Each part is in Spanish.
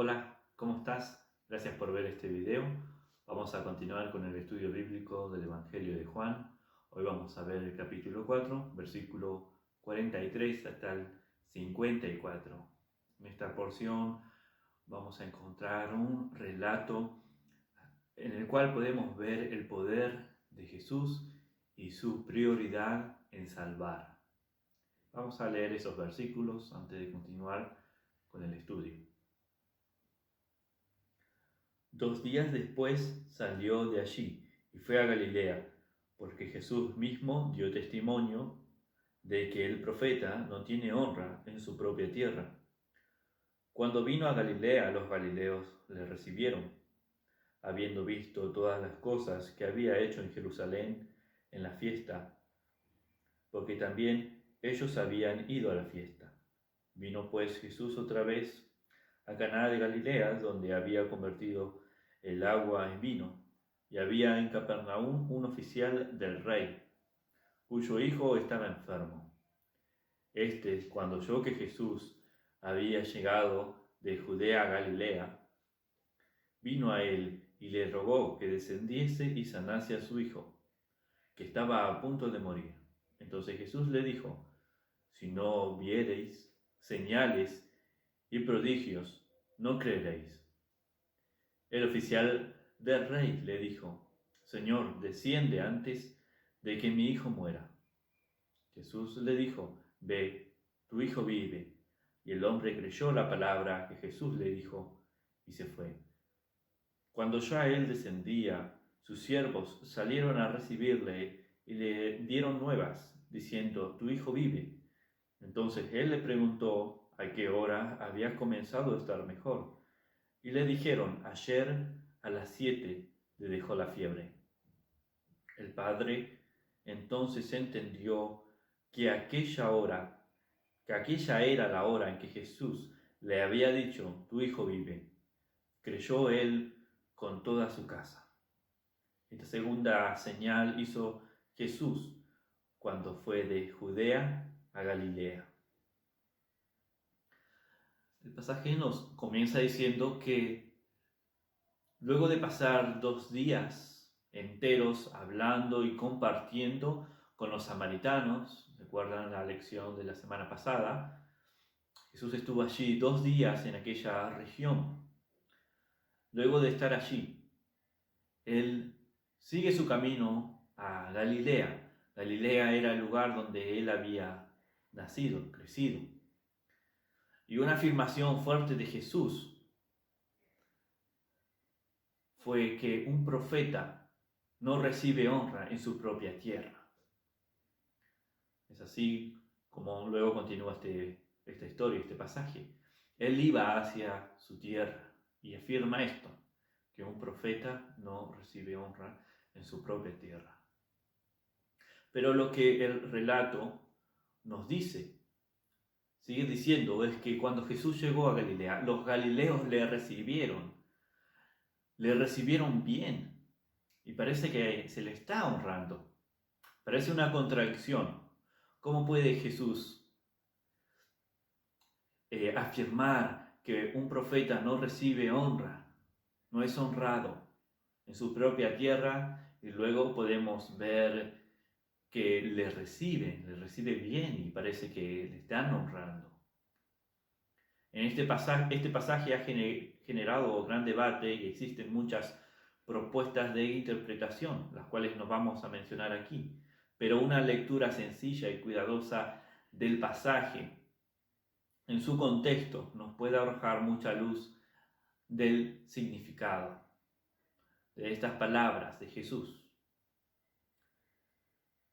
Hola, ¿cómo estás? Gracias por ver este video. Vamos a continuar con el estudio bíblico del Evangelio de Juan. Hoy vamos a ver el capítulo 4, versículo 43 hasta el 54. En esta porción vamos a encontrar un relato en el cual podemos ver el poder de Jesús y su prioridad en salvar. Vamos a leer esos versículos antes de continuar con el estudio. 2 días después salió de allí y fue a Galilea, porque Jesús mismo dio testimonio de que el profeta no tiene honra en su propia tierra. Cuando vino a Galilea, los galileos le recibieron, habiendo visto todas las cosas que había hecho en Jerusalén en la fiesta, porque también ellos habían ido a la fiesta. Vino pues Jesús otra vez a Caná de Galilea, donde había convertido el agua en vino, y había en Capernaum un oficial del rey, cuyo hijo estaba enfermo. Cuando oyó que Jesús había llegado de Judea a Galilea, vino a él y le rogó que descendiese y sanase a su hijo, que estaba a punto de morir. Entonces Jesús le dijo: si no viereis señales y prodigios, no creeréis. El oficial del rey le dijo: Señor, desciende antes de que mi hijo muera. Jesús le dijo: ve, tu hijo vive. Y el hombre creyó la palabra que Jesús le dijo y se fue. Cuando ya él descendía, sus siervos salieron a recibirle y le dieron nuevas, diciendo: tu hijo vive. Entonces él le preguntó a qué hora había comenzado a estar mejor. Y le dijeron: ayer a las 7 le dejó la fiebre. El padre entonces entendió que aquella era la hora en que Jesús le había dicho: tu hijo vive. Creyó él con toda su casa. Esta segunda señal hizo Jesús cuando fue de Judea a Galilea. El pasaje nos comienza diciendo que luego de pasar 2 días enteros hablando y compartiendo con los samaritanos, ¿recuerdan la lección de la semana pasada? Jesús estuvo allí 2 días en aquella región. Luego de estar allí, él sigue su camino a Galilea. Galilea era el lugar donde él había nacido, crecido. Y una afirmación fuerte de Jesús fue que un profeta no recibe honra en su propia tierra. Es así como luego continúa esta historia, este pasaje. Él iba hacia su tierra y afirma esto, que un profeta no recibe honra en su propia tierra. Pero lo que el relato nos dice, sigue diciendo, es que cuando Jesús llegó a Galilea, los galileos le recibieron bien, y parece que se le está honrando. Parece una contradicción. ¿Cómo puede Jesús afirmar que un profeta no recibe honra, no es honrado en su propia tierra, y luego podemos ver que le recibe bien y parece que le están honrando? En este pasaje ha generado gran debate y existen muchas propuestas de interpretación, las cuales nos vamos a mencionar aquí, pero una lectura sencilla y cuidadosa del pasaje en su contexto nos puede arrojar mucha luz del significado de estas palabras de Jesús.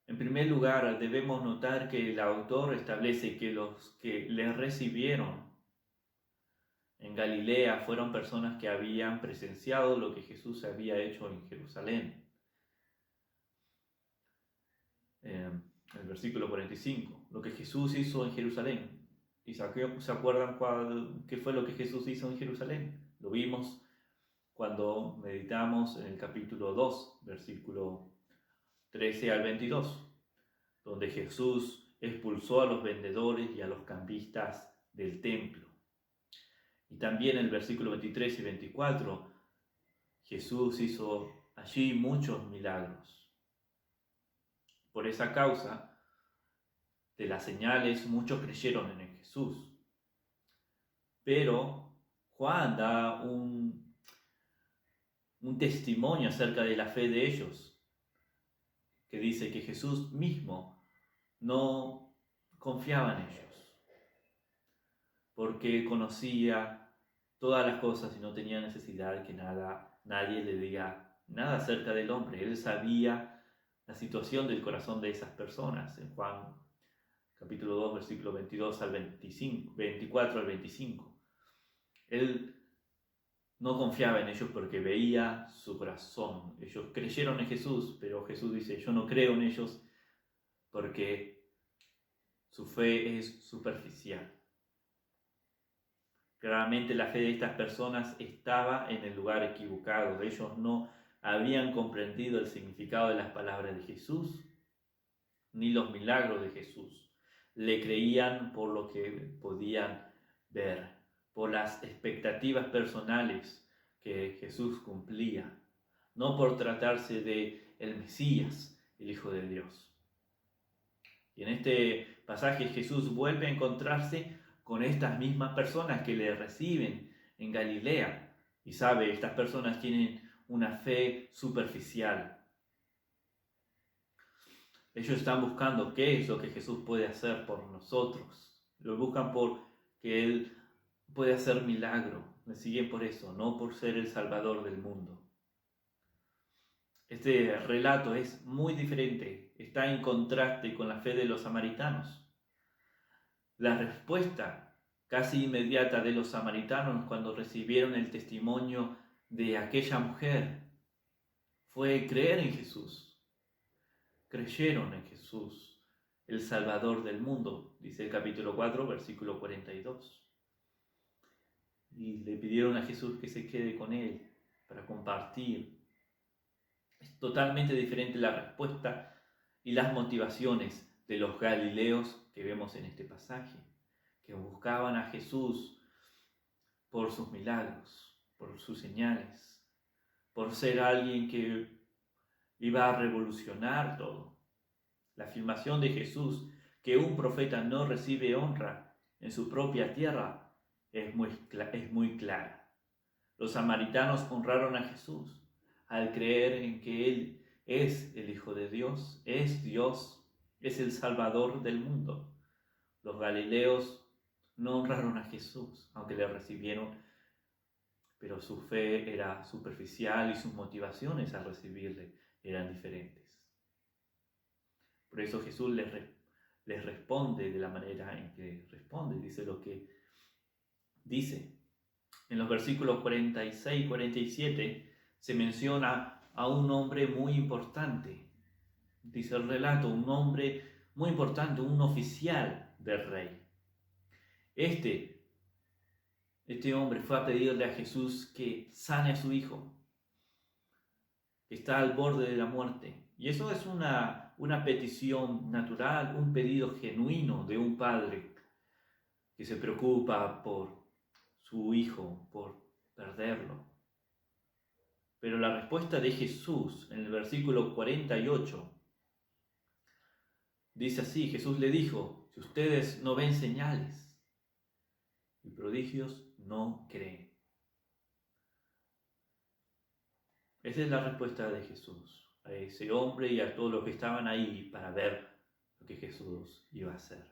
En primer lugar, debemos notar que el autor establece que los que le recibieron en Galilea fueron personas que habían presenciado lo que Jesús había hecho en Jerusalén. El versículo 45, lo que Jesús hizo en Jerusalén. ¿Y se acuerdan qué fue lo que Jesús hizo en Jerusalén? Lo vimos cuando meditamos en el capítulo 2, versículo 13 al 22, donde Jesús expulsó a los vendedores y a los cambistas del templo. Y también en el versículo 23 y 24, Jesús hizo allí muchos milagros. Por esa causa de las señales, muchos creyeron en Jesús. Pero Juan da un testimonio acerca de la fe de ellos, que dice que Jesús mismo no confiaba en ellos, porque conocía todas las cosas y no tenía necesidad que nadie le diga nada acerca del hombre. Él sabía la situación del corazón de esas personas. En Juan capítulo 2, versículo 22 al 25, 24 al 25. Él no confiaba en ellos porque veía su corazón. Ellos creyeron en Jesús, pero Jesús dice, yo no creo en ellos porque su fe es superficial. Claramente la fe de estas personas estaba en el lugar equivocado. Ellos no habían comprendido el significado de las palabras de Jesús, ni los milagros de Jesús. Le creían por lo que podían ver, por las expectativas personales que Jesús cumplía, no por tratarse de el Mesías, el Hijo de Dios. Y en este pasaje Jesús vuelve a encontrarse con estas mismas personas que le reciben en Galilea. Y sabe, estas personas tienen una fe superficial. Ellos están buscando qué es lo que Jesús puede hacer por nosotros. Lo buscan por que Él puede hacer milagro. Le siguen por eso, no por ser el Salvador del mundo. Este relato es muy diferente, está en contraste con la fe de los samaritanos. La respuesta casi inmediata de los samaritanos cuando recibieron el testimonio de aquella mujer fue creer en Jesús. Creyeron en Jesús, el Salvador del mundo, dice el capítulo 4, versículo 42. Y le pidieron a Jesús que se quede con él para compartir. Es totalmente diferente la respuesta y las motivaciones de los galileos que vemos en este pasaje, que buscaban a Jesús por sus milagros, por sus señales, por ser alguien que iba a revolucionar todo. La afirmación de Jesús que un profeta no recibe honra en su propia tierra es muy clara. Los samaritanos honraron a Jesús al creer en que Él es el Hijo de Dios, es el Salvador del mundo. Los galileos no honraron a Jesús, aunque le recibieron, pero su fe era superficial y sus motivaciones al recibirle eran diferentes. Por eso Jesús les responde de la manera en que responde, dice lo que dice. En los versículos 46 y 47 se menciona a un hombre muy importante. Dice el relato, un hombre muy importante, un oficial del rey. Este hombre fue a pedirle a Jesús que sane a su hijo, que está al borde de la muerte. Y eso es una petición natural, un pedido genuino de un padre que se preocupa por su hijo, por perderlo. Pero la respuesta de Jesús en el versículo 48 dice así: Jesús le dijo, si ustedes no ven señales y prodigios, no creen. Esa es la respuesta de Jesús a ese hombre y a todos los que estaban ahí para ver lo que Jesús iba a hacer.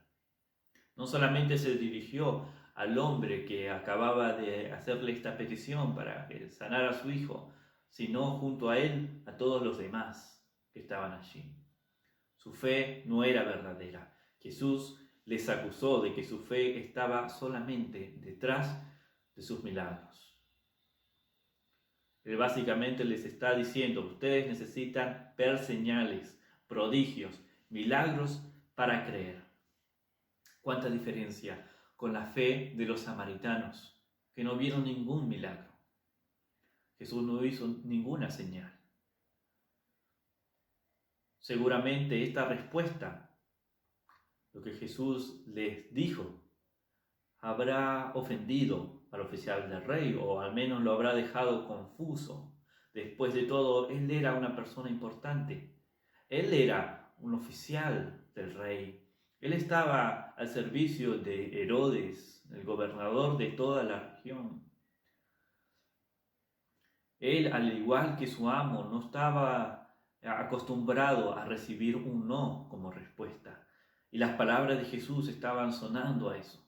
No solamente se dirigió al hombre que acababa de hacerle esta petición para que sanara a su hijo, sino junto a él a todos los demás que estaban allí. Su fe no era verdadera. Jesús les acusó de que su fe estaba solamente detrás de sus milagros. Él básicamente les está diciendo, ustedes necesitan ver señales, prodigios, milagros para creer. ¿Cuánta diferencia con la fe de los samaritanos, que no vieron ningún milagro? Jesús no hizo ninguna señal. Seguramente esta respuesta, lo que Jesús les dijo, habrá ofendido al oficial del rey, o al menos lo habrá dejado confuso. Después de todo, él era una persona importante. Él era un oficial del rey. Él estaba al servicio de Herodes, el gobernador de toda la región. Él, al igual que su amo, no estaba acostumbrado a recibir un no como respuesta. Y las palabras de Jesús estaban sonando a eso.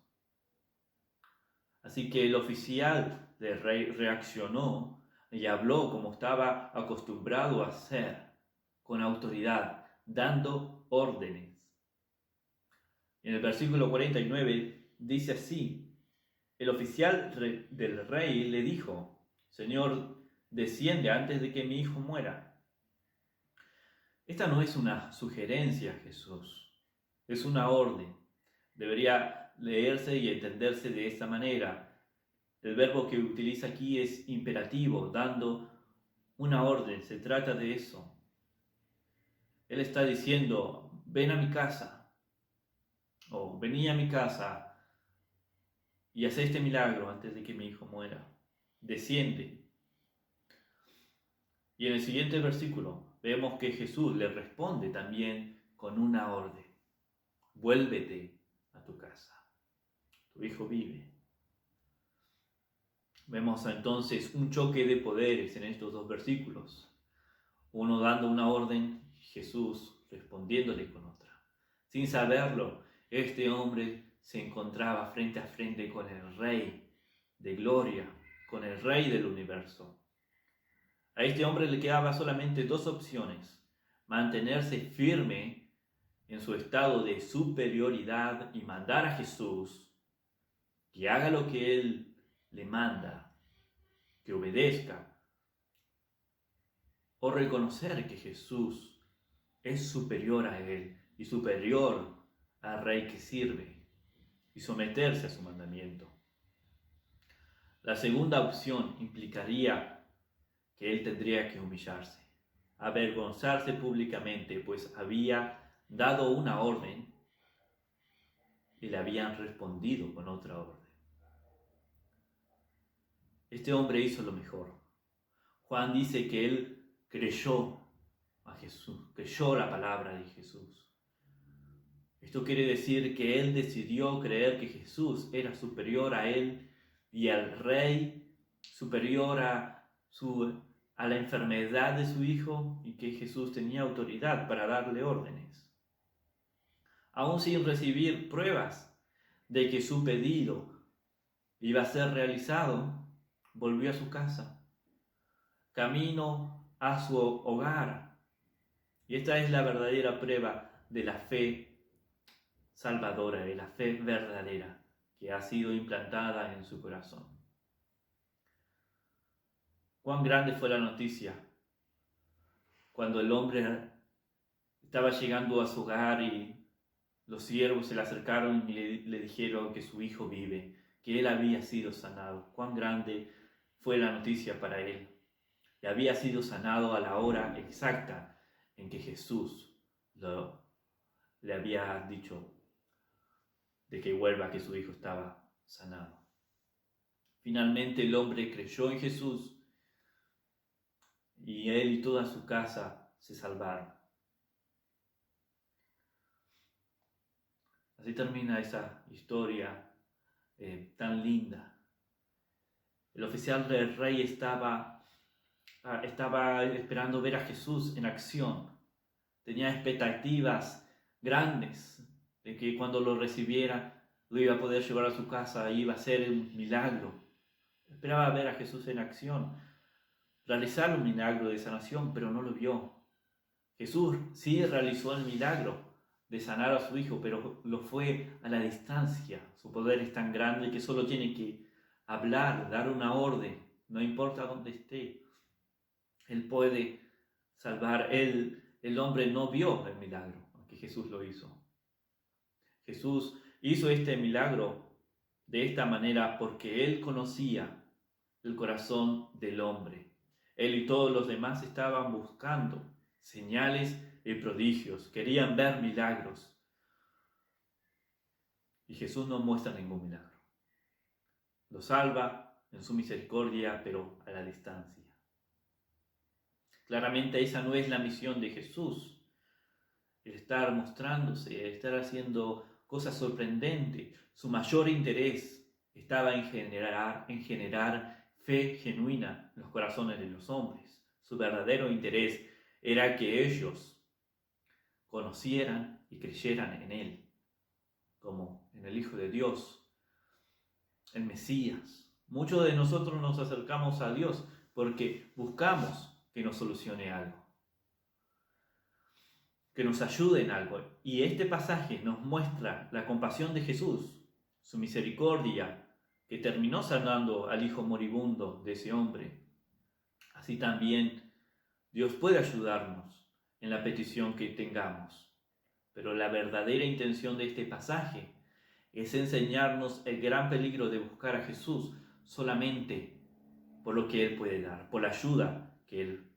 Así que el oficial del rey reaccionó y habló como estaba acostumbrado a hacer, con autoridad, dando órdenes. En el versículo 49 dice así: el oficial del rey le dijo: Señor, desciende antes de que mi hijo muera. Esta no es una sugerencia, Jesús, es una orden. Debería leerse y entenderse de esta manera. El verbo que utiliza aquí es imperativo, dando una orden. Se trata de eso. Él está diciendo: ven a mi casa, o vení a mi casa y haz este milagro antes de que mi hijo muera. Desciende. Y en el siguiente versículo vemos que Jesús le responde también con una orden: vuélvete a tu casa, tu hijo vive. Vemos entonces un choque de poderes en estos dos versículos. Uno dando una orden, Jesús respondiéndole con otra. Sin saberlo, este hombre se encontraba frente a frente con el Rey de gloria, con el Rey del universo. A este hombre le quedaba solamente dos opciones: mantenerse firme en su estado de superioridad y mandar a Jesús que haga lo que él le manda, que obedezca, o reconocer que Jesús es superior a él y superior al rey que sirve, y someterse a su mandamiento. La segunda opción implicaría que él tendría que humillarse, avergonzarse públicamente, pues había dado una orden y le habían respondido con otra orden. Este hombre hizo lo mejor. Juan dice que él creyó a Jesús, creyó la palabra de Jesús. Esto quiere decir que él decidió creer que Jesús era superior a él y al rey, superior a la enfermedad de su hijo, y que Jesús tenía autoridad para darle órdenes. Aún sin recibir pruebas de que su pedido iba a ser realizado, volvió a su casa, camino a su hogar. Y esta es la verdadera prueba de la fe salvadora, de la fe verdadera que ha sido implantada en su corazón. Cuán grande fue la noticia cuando el hombre estaba llegando a su hogar y los siervos se le acercaron y le dijeron que su hijo vive, que él había sido sanado. Cuán grande fue la noticia para él. Y había sido sanado a la hora exacta en que Jesús le había dicho de que vuelva, que su hijo estaba sanado. Finalmente el hombre creyó en Jesús y él y toda su casa se salvaron. Así termina esa historia tan linda. El oficial del rey estaba esperando ver a Jesús en acción. Tenía expectativas grandes de que cuando lo recibiera lo iba a poder llevar a su casa y iba a ser un milagro. Esperaba ver a Jesús en acción, realizar un milagro de sanación, pero no lo vio. Jesús sí realizó el milagro de sanar a su hijo, pero lo fue a la distancia. Su poder es tan grande que solo tiene que hablar, dar una orden, no importa dónde esté. Él puede salvar. El hombre no vio el milagro, aunque Jesús lo hizo. Jesús hizo este milagro de esta manera porque él conocía el corazón del hombre. Él y todos los demás estaban buscando señales y prodigios, querían ver milagros. Y Jesús no muestra ningún milagro. lo salva en su misericordia, pero a la distancia. Claramente esa no es la misión de Jesús, el estar mostrándose, el estar haciendo cosas sorprendentes. Su mayor interés estaba en generar fe genuina en los corazones de los hombres. Su verdadero interés era que ellos conocieran y creyeran en Él, como en el Hijo de Dios, el Mesías. Muchos de nosotros nos acercamos a Dios porque buscamos que nos solucione algo, que nos ayude en algo. Y este pasaje nos muestra la compasión de Jesús, su misericordia, que terminó sanando al hijo moribundo de ese hombre. Así también Dios puede ayudarnos en la petición que tengamos. Pero la verdadera intención de este pasaje es enseñarnos el gran peligro de buscar a Jesús solamente por lo que Él puede dar, por la ayuda que Él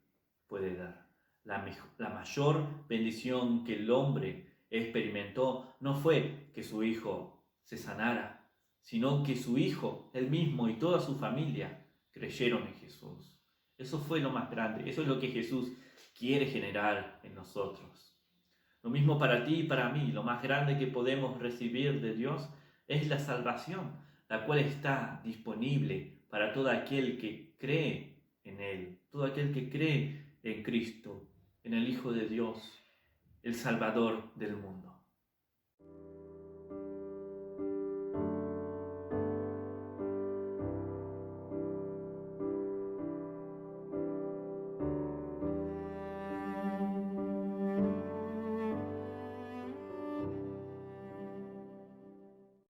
puede dar. La mayor bendición que el hombre experimentó no fue que su hijo se sanara, sino que su hijo, él mismo y toda su familia creyeron en Jesús. Eso fue lo más grande, eso es lo que Jesús quiere generar en nosotros. Lo mismo para ti y para mí, lo más grande que podemos recibir de Dios es la salvación, la cual está disponible para todo aquel que cree en Él, todo aquel que cree en Cristo, en el Hijo de Dios, el Salvador del mundo.